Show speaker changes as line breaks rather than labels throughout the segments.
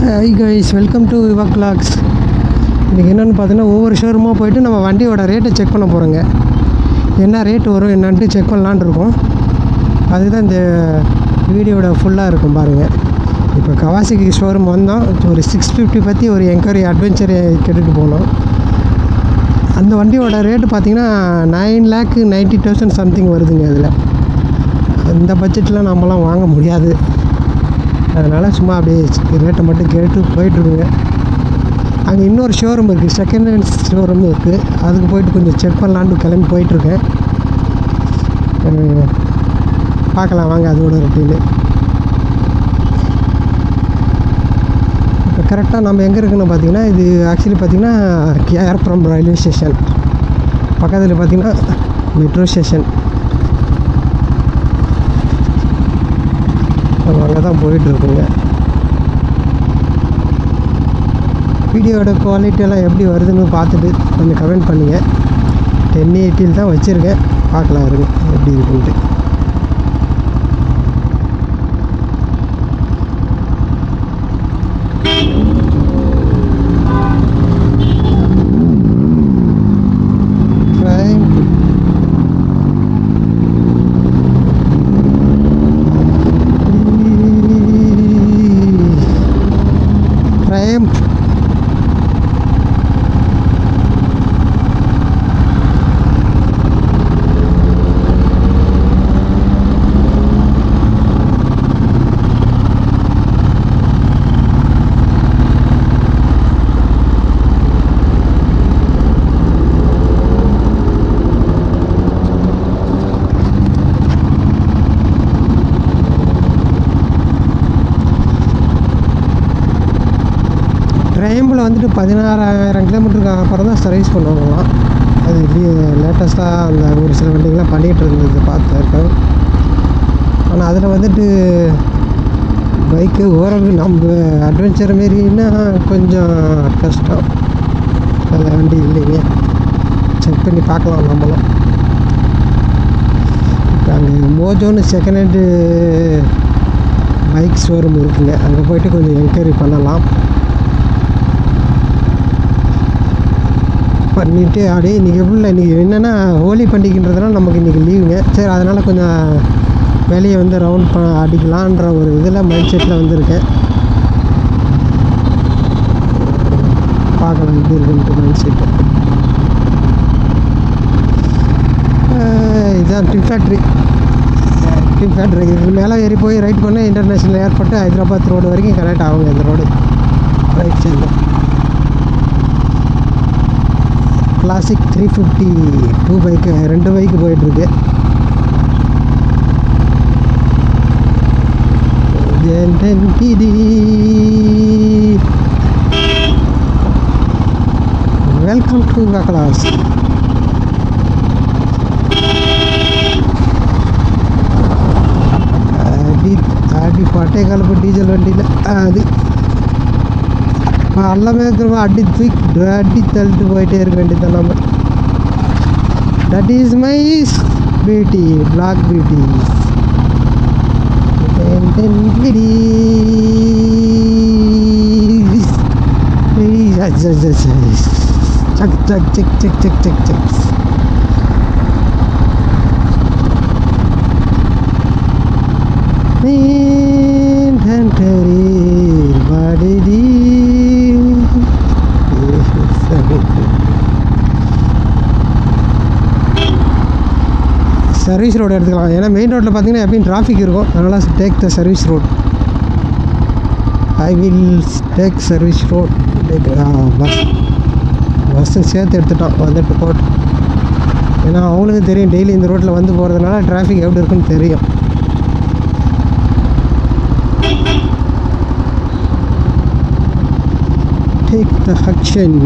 Hi guys, welcome to Vivah clocks. இன்றைக்கி என்னென்னு பார்த்தீங்கன்னா, ஒவ்வொரு ஷோரூமாக போய்ட்டு நம்ம வண்டியோட ரேட்டை செக் பண்ண போகிறோங்க. என்ன ரேட் வரும் என்னன்ட்டு செக் பண்ணலான் இருக்கோம். அதுதான் இந்த வீடியோட ஃபுல்லாக இருக்கும் பாருங்கள். இப்போ கவாசிக்கு ஷோரூம் வந்தோம். ஒரு 650 பற்றி ஒரு என்கொயரி அட்வென்ச்சர் கேட்டுட்டு போனோம். அந்த வண்டியோட ரேட்டு பார்த்திங்கன்னா 9,90,000 சம்திங் வருதுங்க. அதில் அந்த பட்ஜெட்டில் நம்மளாம் வாங்க முடியாது. அதனால் சும்மா அப்படியே ரேட்டை மட்டும் கேட்டு போயிட்டுருக்குங்க. அங்கே இன்னொரு ஷோரூம் இருக்குது, செகண்ட் ஹேண்ட் ஷோரூம் இருக்குது. அதுக்கு போயிட்டு கொஞ்சம் செக் பண்ணலான்னு கிளம்பி போயிட்டுருக்கேன். பார்க்கலாம் வாங்க அதோட ரொட்டீனு. இப்போ கரெக்டாக நம்ம எங்கே இருக்குன்னு பார்த்தீங்கன்னா, இது ஆக்சுவலி பார்த்திங்கன்னா கேஆர்புரம் ரயில்வே ஸ்டேஷன் பக்கத்தில் பார்த்திங்கன்னா மெட்ரோ ஸ்டேஷன். அங்கே தான் போயிட்டுருக்குங்க. வீடியோட குவாலிட்டியெல்லாம் எப்படி வருதுன்னு பார்த்துட்டு கொஞ்சம் கமெண்ட் பண்ணுங்கள். 1080 தான் வச்சுருக்கேன், பார்க்கலாம் இருங்க எப்படி இருக்குன்ட்டு. ட்ரைம்பில் வந்துட்டு 16,000 கிலோமீட்டருக்கு அப்புறம் தான் சர்வீஸ் பண்ணுவாங்களாம். அது லேட்டஸ்ட்டாக அந்த ஒரு சில வண்டிகள்லாம் பண்ணிகிட்டு இருந்தது பார்த்துருக்கேன். ஆனால் அதில் வந்துட்டு பைக்கு ஓரளவுக்கு நம்ம அட்வென்ச்சர் மாரின்னா கொஞ்சம் கஷ்டம். அதில் வண்டி இல்லைங்க, செக் பண்ணி பார்க்கலாம் நம்மளும். இப்போ அங்கே மோஜோன்னு செகண்ட் ஹேண்டு பைக் ஷோரூம் இருக்குங்க, அங்கே போய்ட்டு கொஞ்சம் என்கொயரி பண்ணலாம். பண்ணிவிட்டு அப்படியே இன்றைக்கி எப்படி இன்றைக்கி என்னென்னா ஹோலி பண்டிகைன்றதுனால நமக்கு இன்றைக்கி லீவுங்க. சரி, அதனால் கொஞ்சம் வெளியே வந்து ரவுண்ட் அடிக்கலான்ற ஒரு இதில் மைண்ட் செட்டில் வந்திருக்கேன். பார்க்கலாம் எப்படி இருக்குன்ட்டு மைண்ட் செட்டு. இதுதான் டி ஃபேக்ட்ரி. இதுக்கு மேலே ஏறி போய் ரைட் பண்ண இன்டர்நேஷ்னல் ஏர்போர்ட்டு ஹைதராபாத் ரோடு வரைக்கும் கனெக்ட் ஆகுங்க இந்த ரோடு. ரைட் சைடில் கிளாசிக் 350 2 பைக்கு, 2 பைக்கு போயிட்டுருக்கு. வெல்கம் டு வக்கலாஸ். அடி பட்டை கலப்பு டீசல் வண்டியில் அது எல்லாமே திரும்ப அடி தள்ளிட்டு போயிட்டே இருக்க வேண்டியது நம்ம. That is my beauty, black beauty. சக் சக் சக் சக் சக் சக் சக். சர்வீஸ் ரோடு எடுத்துக்கலாம். ஏன்னா மெயின் ரோட்டில் பார்த்தீங்கன்னா எப்பயும் டிராஃபிக் இருக்கும். அதனால் take the service road. I will take service road. Bus சேர்த்து எடுத்துட்டோம் வந்துட்டு போட்டு. ஏன்னா அவங்களுக்கு தெரியும் டெய்லி இந்த ரோட்டில் வந்து போகிறதுனால டிராஃபிக் எப்படி இருக்குன்னு தெரியும். Take the action.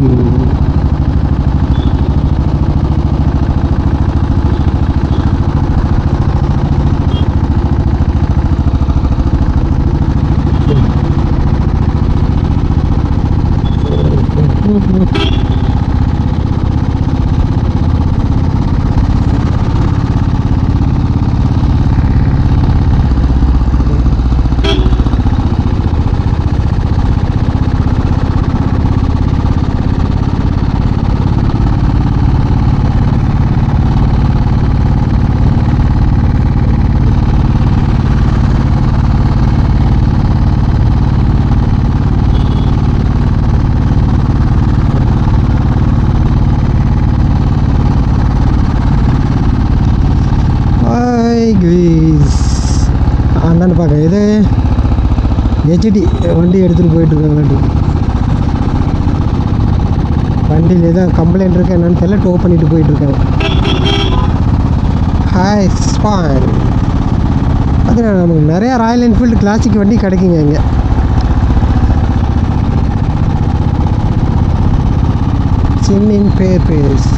பார்க்க இது ஹெச்டி வண்டி எடுத்துகிட்டு போயிட்டுருக்காங்க. வண்டியில் எதாவது கம்ப்ளைண்ட் இருக்குது என்னன்னு தெரியல, டோ பண்ணிட்டு போயிட்டுருக்காங்க. ஹாய் ஸ்பான் பார்த்தீங்கன்னா நமக்கு நிறையா ராயல் என்ஃபீல்டு கிளாசிக் வண்டி கிடைக்குங்க இங்கே. சின்னின் பேஸ்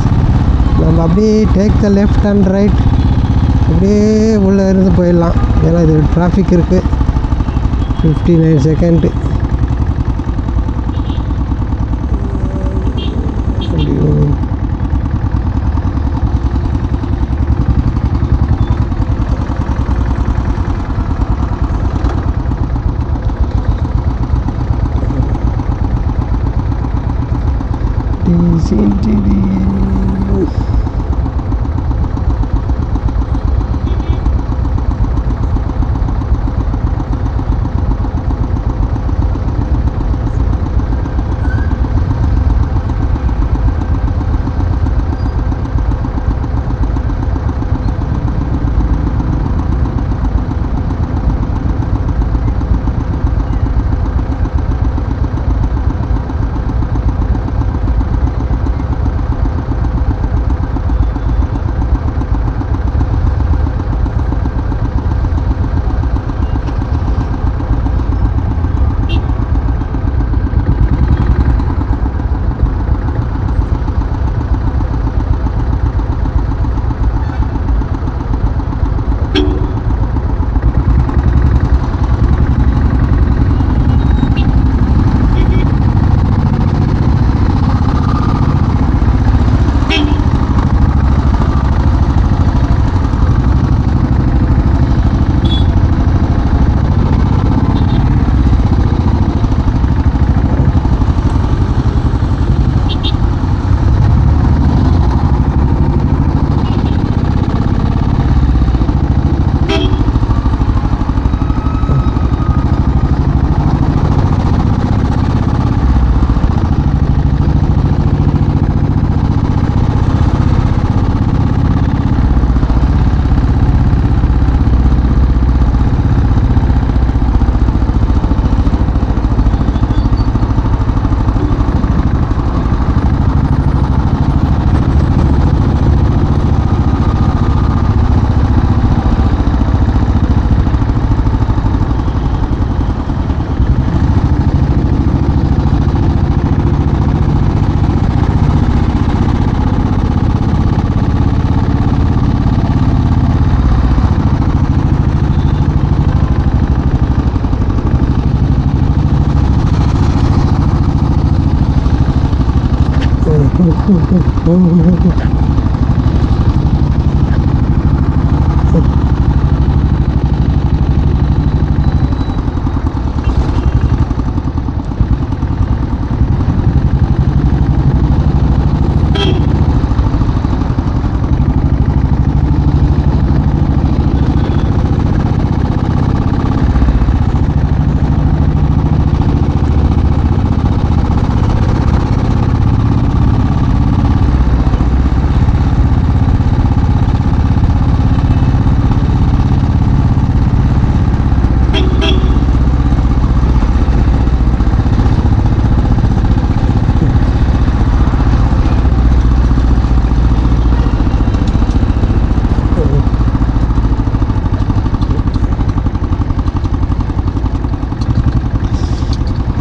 நம்ம அப்படியே take the left and right அப்படியே உள்ளே இருந்து போயிடலாம். ஏன்னா இது டிராஃபிக் இருக்குது. 59 செகண்டு.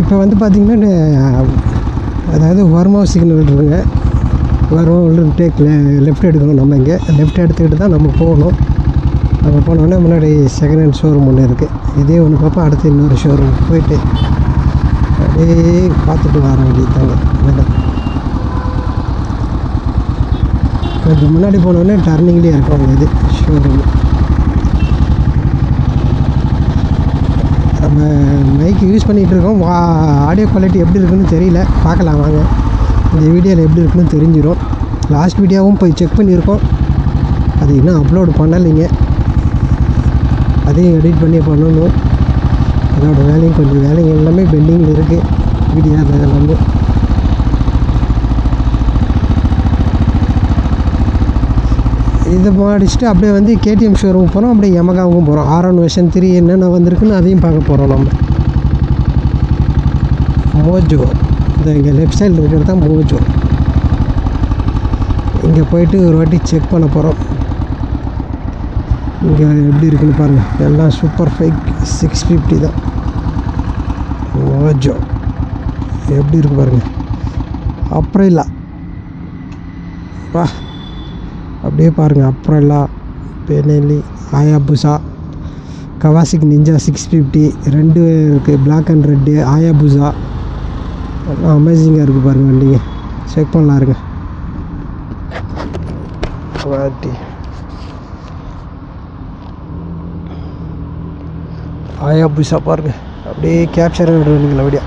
இப்போ வந்து பார்த்திங்கன்னா அதாவது வர்மா சிக்னல் இருக்குங்க. வர்மா டேக் லெஃப்ட் எடுக்கணும். நம்ம இங்கே லெஃப்ட் எடுத்துக்கிட்டு தான் நம்ம போகணும். நம்ம போனோடனே முன்னாடி செகண்ட் ஹேண்ட் ஷோரூம் ஒன்று இருக்குது. இதே ஒன்று பார்ப்போம். அடுத்து இன்னொரு ஷோரூம் போயிட்டு அப்படியே பார்த்துட்டு வர வேண்டியதாங்க. கொஞ்சம் முன்னாடி போனோடனே டர்னிங்லேயே இருக்கும் இது ஷோரூம். நம்ம மைக் யூஸ் பண்ணிகிட்ருக்கோம். ஆடியோ குவாலிட்டி எப்படி இருக்குன்னு தெரியல, பார்க்கலாம் வாங்க. இந்த வீடியோவில் எப்படி இருக்குன்னு தெரிஞ்சிடும். லாஸ்ட் வீடியோவும் போய் செக் பண்ணியிருக்கோம். அது இன்னும் அப்லோடு பண்ணலைங்க. அதையும் எடிட் பண்ணி பண்ணணும். அதோட வேலையும் கொஞ்சம் வேலைங்க எல்லாமே பெண்டிங்கில் இருக்குது. வீடியோ எல்லாமே இதை முடிச்சுட்டு அப்படியே வந்து கேடிஎம் ஷோரூம் போகிறோம், அப்படியே யமகாவுக்கும் போகிறோம். R1 வெர்ஷன் 3 என்னென்ன வந்திருக்குன்னு அதையும் பார்க்க போகிறோம் நம்ம. மோஜோ, இந்த இங்கே லெஃப்ட் சைடில் இருக்கிறது தான் மோஜோ. இங்கே போயிட்டு ஒரு வாட்டி செக் பண்ண போகிறோம். இங்கே எப்படி இருக்குன்னு பாருங்கள். எல்லாம் சூப்பர் ஃபைக் 650 தான். மோஜோ எப்படி இருக்கு பாருங்கள். அப்ரெல்லா அப்படியே பாருங்கள். அப்ரெல்லா, பெனெல்லி, ஆயாபுசா, கவாசிக் நிஞ்சா 650 ரெண்டு இருக்குது, பிளாக் அண்ட் ரெட்டு, ஆயாபுசா. எல்லாம் அமேசிங்காக இருக்குது பாருங்கள். வண்டிங்க செக் பண்ணலாம் இருங்க. குவாலிட்டி ஆயாபுசா பாருங்கள், அப்படியே கேப்சர் விடுவீங்களா அப்படியே.